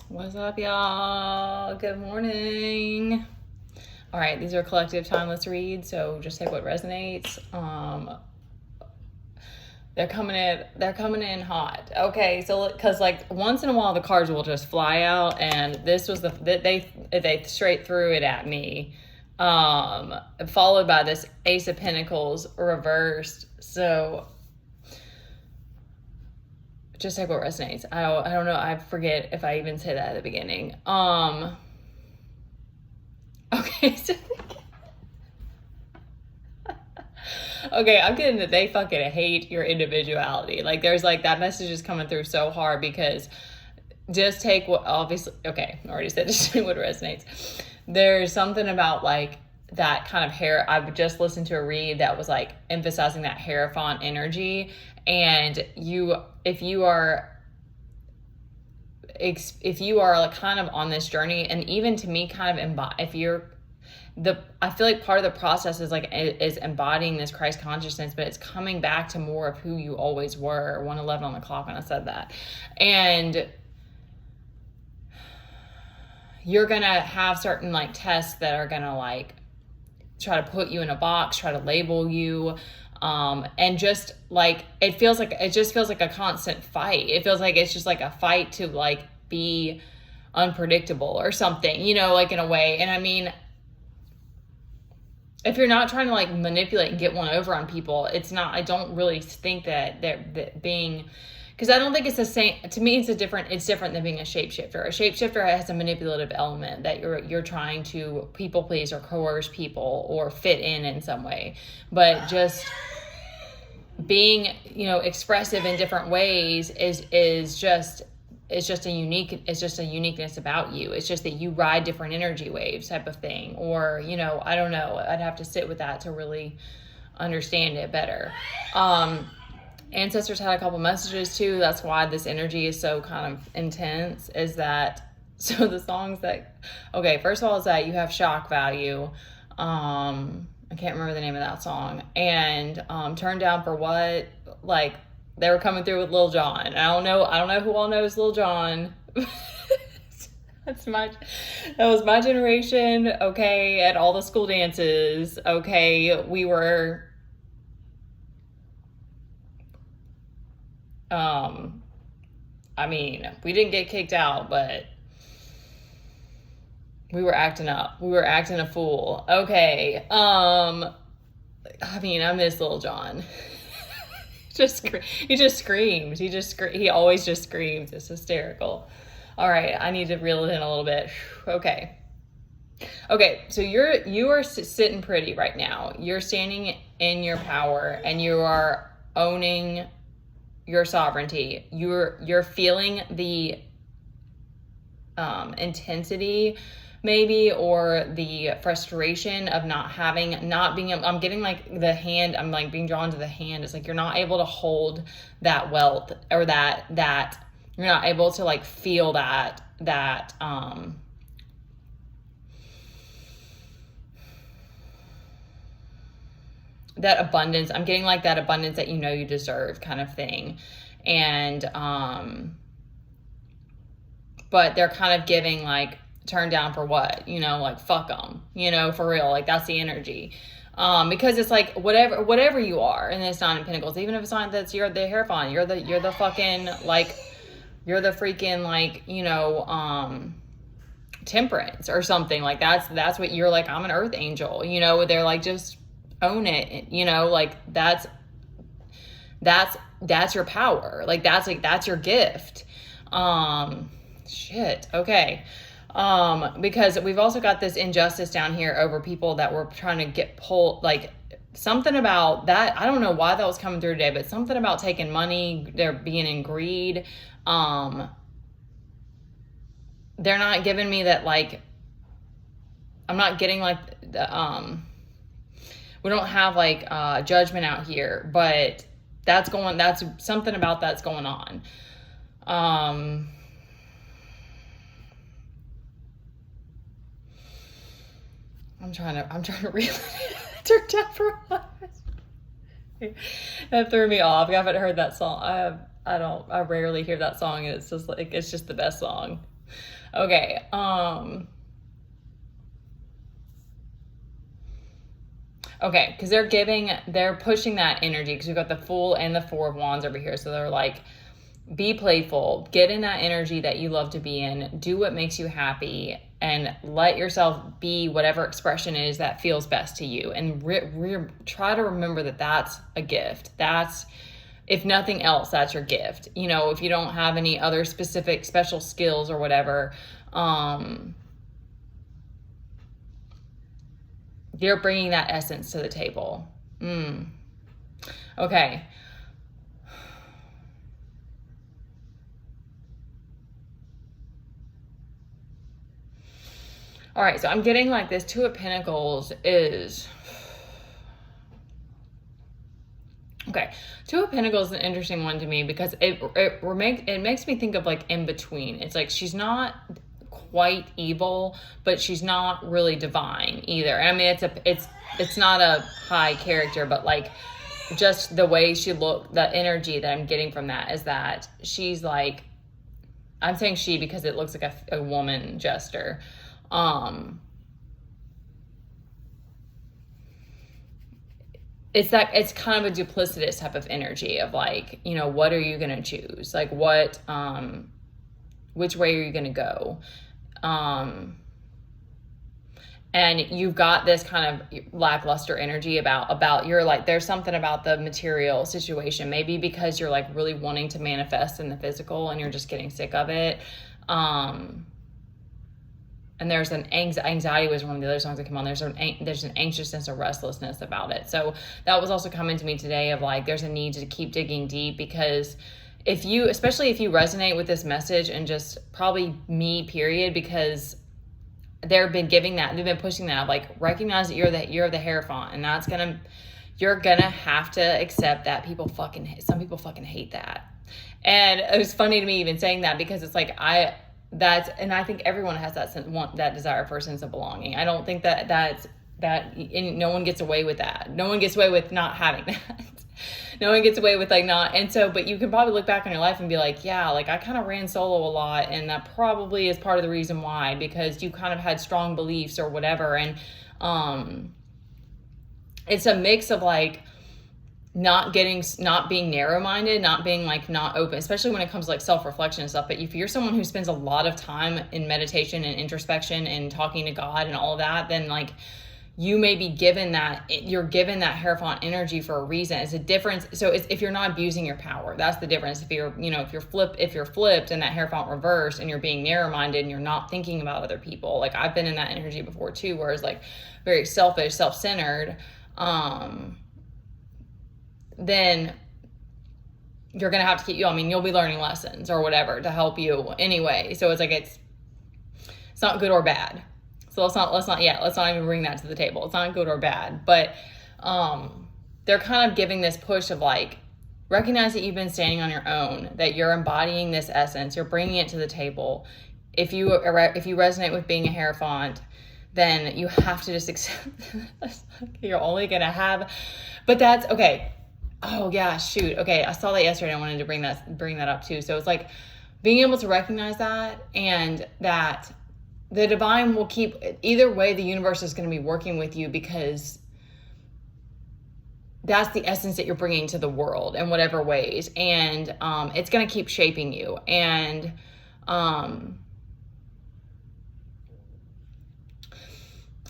What's up, y'all? Good morning. All right, these are collective timeless reads, so just take what resonates. They're coming in hot. Okay, so because like once in a while the cards will just fly out, and this was they straight threw it at me. Followed by this Ace of Pentacles reversed. So just take what resonates. I don't know. I forget if I even said that at the beginning. Okay. So okay, I'm getting that they fucking hate your individuality. Like there's like that message is coming through so hard because just take what obviously, okay, I already said just take what resonates. There's something about like that kind of hair. I've just listened to a read that was like emphasizing that Hierophant energy. And if you are like kind of on this journey, and even to me kind of I feel like part of the process is embodying this Christ consciousness, but it's coming back to more of who you always were. 111 on the clock when I said that. And you're gonna have certain like tests that are gonna like try to put you in a box, try to label you, and just like it just feels like a constant fight. It feels like it's just like a fight to like be unpredictable or something, you know, like in a way. And I mean, if you're not trying to like manipulate and get one over on people, it's not, I don't really think that being, because I don't think it's the same. To me, it's different than being a shapeshifter. A shapeshifter has a manipulative element that you're trying to people please or coerce people or fit in some way. But just being, you know, expressive in different ways is just a uniqueness about you. It's just that you ride different energy waves type of thing. Or, you know, I don't know. I'd have to sit with that to really understand it better. Ancestors had a couple messages too. That's why this energy is so kind of intense, is that, so the songs that, okay, first of all is that you have shock value. I can't remember the name of that song. And Turned Down for What? Like, they were coming through with Lil Jon. I don't know who all knows Lil Jon. That was my generation, okay, at all the school dances, okay, we were, I mean, we didn't get kicked out, but we were acting up. We were acting a fool. Okay. I mean, I miss Lil Jon. He just screams. He always just screams. It's hysterical. All right, I need to reel it in a little bit. Okay. So you are sitting pretty right now. You're standing in your power and you are owning your sovereignty. You're feeling the intensity maybe, or the frustration of I'm getting like the hand, I'm like being drawn to the hand. It's like you're not able to hold that wealth, or that you're not able to like feel that abundance. I'm getting like that abundance that you know you deserve kind of thing. And but they're kind of giving like, turned down for what, you know, like fuck them, you know, for real. Like that's the energy. Because it's like whatever you are, and it's not in Pentacles, even if it's not you're the Hierophant, you're the fucking like, you're the freaking like, you know, Temperance or something like that's what you're like. I'm an Earth Angel, you know. They're like, just own it, you know, like that's your power, like that's your gift. Shit. Okay. Because we've also got this injustice down here over people that were trying to get pulled, like something about that. I don't know why that was coming through today, but something about taking money, they're being in greed. They're not giving me that, like, I'm not getting like the, we don't have like judgment out here, but that's something about that's going on. I'm trying to reel it. Turned down for what? That threw me off. I haven't heard that song. I rarely hear that song, and it's just the best song. Okay. Okay, because they're pushing that energy, because we've got the Fool and the Four of Wands over here. So they're like, be playful, get in that energy that you love to be in, do what makes you happy, and let yourself be whatever expression is that feels best to you. And try to remember that that's a gift. That's, if nothing else, that's your gift. You know, if you don't have any other specific special skills or whatever, you're bringing that essence to the table. Okay. All right, so I'm getting like this Two of Pentacles is... Okay, Two of Pentacles is an interesting one to me because it makes me think of like in between. It's like she's not quite evil, but she's not really divine either. And I mean, it's not a high character, but like just the way she looked, the energy that I'm getting from that is that she's like, I'm saying she because it looks like a woman jester. It's kind of a duplicitous type of energy of like, you know, what are you going to choose? Like which way are you going to go? And you've got this kind of lackluster energy about you're like, there's something about the material situation, maybe because you're like really wanting to manifest in the physical and you're just getting sick of it. And there's an anxiety was one of the other songs that came on. There's an anxiousness or restlessness about it. So that was also coming to me today of like, there's a need to keep digging deep, because especially if you resonate with this message, and just probably me, period, because they've been pushing that, like, recognize that you're the Hierophant, and you're gonna have to accept that some people fucking hate that. And it was funny to me even saying that, because it's like, and I think everyone has that desire for a sense of belonging. I don't think that no one gets away with that. No one gets away with not having that. No one gets away with like not. And so, but you can probably look back on your life and be like, yeah, like I kind of ran solo a lot, and that probably is part of the reason why, because you kind of had strong beliefs or whatever. And it's a mix of like not being narrow-minded, not being like not open, especially when it comes to like self-reflection and stuff. But if you're someone who spends a lot of time in meditation and introspection and talking to God and all of that, then like you may be you're given that Hierophant energy for a reason. It's a difference. So if you're not abusing your power, that's the difference. If you're flipped and that Hierophant reversed, and you're being narrow-minded and you're not thinking about other people, like I've been in that energy before too, where it's like very selfish, self-centered, then you're going to have to you'll be learning lessons or whatever to help you anyway. So it's like, it's not good or bad. So let's not even bring that to the table. It's not good or bad, but, they're kind of giving this push of like, recognize that you've been standing on your own, that you're embodying this essence, you're bringing it to the table. If you resonate with being a Hierophant, then you have to just accept you're only going to have, but that's okay. Oh yeah, shoot. Okay, I saw that yesterday and I wanted to bring that up too. So it's like being able to recognize that, and that the divine will keep, either way the universe is going to be working with you, because that's the essence that you're bringing to the world in whatever ways. And it's going to keep shaping you. And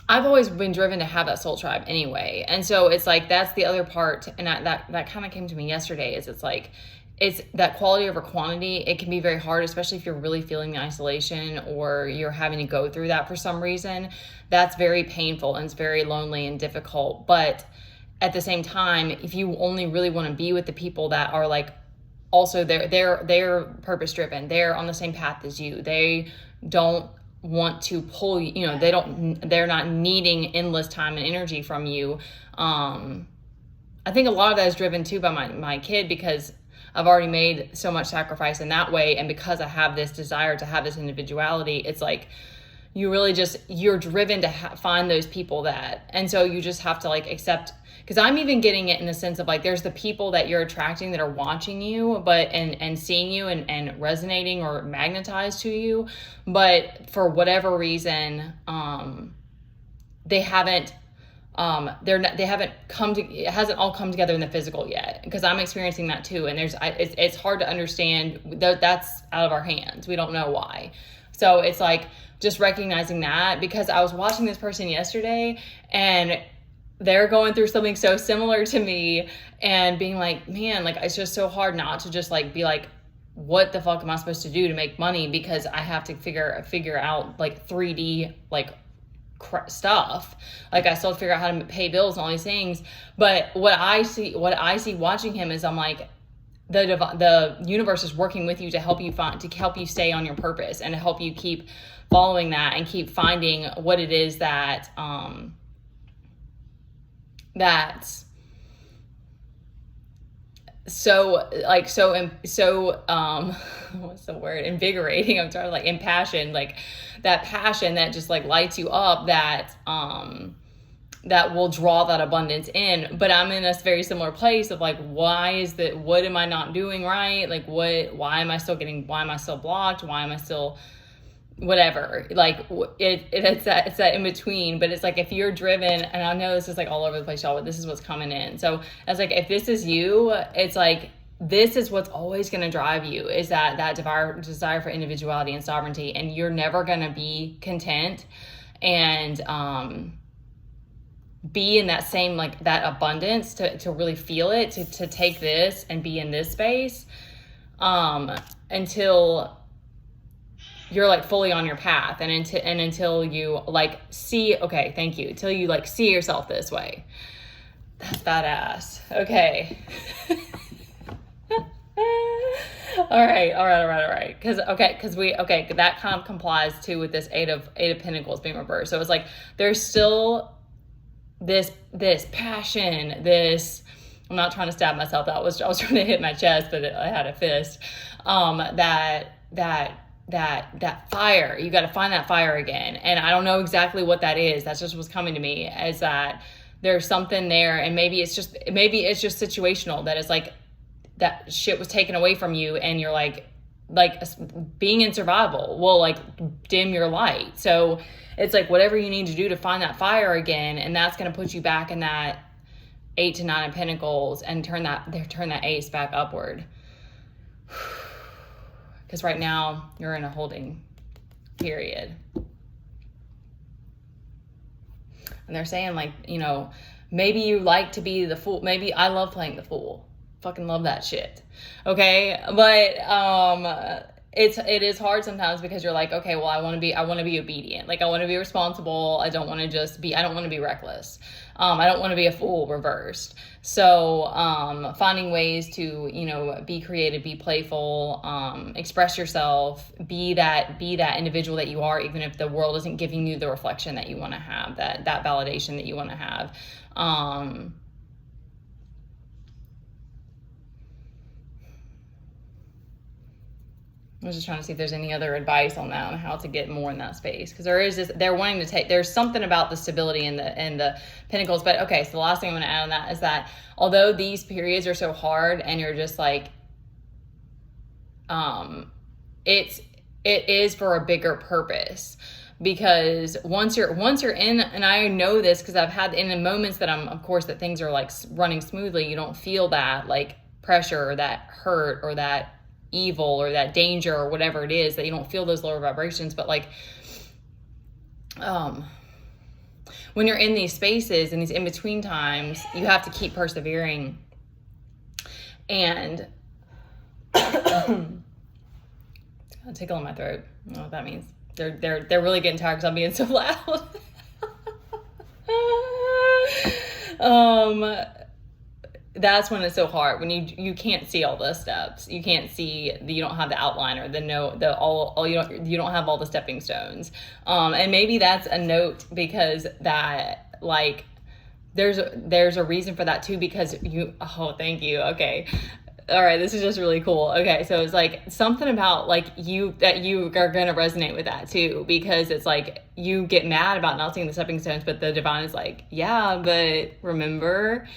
I've always been driven to have that soul tribe anyway. And so it's like, that's the other part. And that kind of came to me yesterday, is it's like, it's that quality over quantity. It can be very hard, especially if you're really feeling the isolation, or you're having to go through that for some reason. That's very painful, and it's very lonely and difficult. But at the same time, if you only really want to be with the people that are like, also they're purpose driven, they're on the same path as you, they don't want to pull you, they're not needing endless time and energy from you. I think a lot of that is driven too by my kid, because I've already made so much sacrifice in that way. And because I have this desire to have this individuality, it's like, you're driven to find those people and so you just have to like accept. because I'm even getting it in the sense of like, there's the people that you're attracting that are watching you, but, and seeing you and resonating or magnetized to you. But for whatever reason, they haven't, they haven't it hasn't all come together in the physical yet, because I'm experiencing that too. And it's hard to understand that's out of our hands. We don't know why. So it's like just recognizing that, because I was watching this person yesterday and they're going through something so similar to me, and being like, man, like, it's just so hard not to just like be like, what the fuck am I supposed to do to make money? Because I have to figure out like 3D, like, stuff. Like, I still have to figure out how to pay bills and all these things. But what I see watching him is, I'm like, the universe is working with you to help you stay on your purpose, and to help you keep following that, and keep finding what it is that that's so what's the word, invigorating, I'm trying to like, impassioned, like that passion that just like lights you up, that that will draw that abundance in. But I'm in this very similar place of like, what am I not doing right? Like, why am I still blocked? Why am I still whatever? Like, it's that in between. But it's like, if you're driven, and I know this is like all over the place, y'all, but this is what's coming in. So it's like, if this is you, it's like, this is what's always going to drive you, is that desire for individuality and sovereignty. And you're never going to be content and be in that same, like, that abundance to really feel it, to take this and be in this space until you're like fully on your path, and until you like see, okay, thank you, until you like see yourself this way. That's badass. Okay. All right. Because that kind of complies too with this eight of Pentacles being reversed. So it's like, there's still this passion, this, I'm not trying to stab myself. I was trying to hit my chest, but I had a fist. That fire, you got to find that fire again. And I don't know exactly what that is. That's just what's coming to me, is that there's something there. And maybe it's just situational, that it's like, that shit was taken away from you, and you're like being in survival will like dim your light. So it's like, whatever you need to do to find that fire again, and that's going to put you back in that 8 to 9 of Pentacles, and turn that ace back upward. Because right now you're in a holding period. And they're saying, like, you know, maybe you like to be the fool. Maybe I love playing the fool. Fucking love that shit. Okay. But, it is hard sometimes, because you're like, okay, well, I want to be obedient. Like, I want to be responsible. I don't want to be reckless. I don't want to be a fool reversed. So, finding ways to, you know, be creative, be playful, express yourself, be that individual that you are, even if the world isn't giving you the reflection that you want to have, that validation that you want to have. I was just trying to see if there's any other advice on that, on how to get more in that space. Because there's something about the stability in the Pentacles. But okay, so the last thing I'm going to add on that is that although these periods are so hard, and you're just like, it is for a bigger purpose. Because once you're in, and I know this because I've had in the moments that that things are like running smoothly, you don't feel that like pressure or that hurt or that evil or that danger or whatever it is, that you don't feel those lower vibrations. But like, when you're in these spaces and these in-between times, you have to keep persevering. And it's gonna tickle in my throat. I don't know what that means. They're really getting tired because I'm being so loud. That's when it's so hard, when you can't see all the steps. You can't see you don't have the outline, or you don't have all the stepping stones. And maybe that's a note, because that, like, there's a reason for that too, because thank you. Okay. All right, this is just really cool. Okay, so it's like something about like you that you are gonna resonate with that too, because it's like you get mad about not seeing the stepping stones, but the divine is like, yeah, but remember,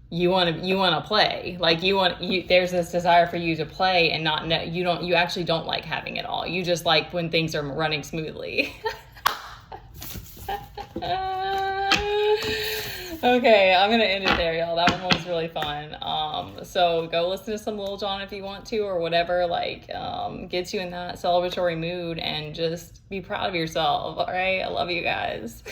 you want to play. Like there's this desire for you to play and not know you actually don't like having it all. You just like when things are running smoothly. Okay, I'm gonna end it there, y'all. That one was really fun. So go listen to some Lil Jon if you want to, or whatever, like, gets you in that celebratory mood, and just be proud of yourself. All right, I love you guys.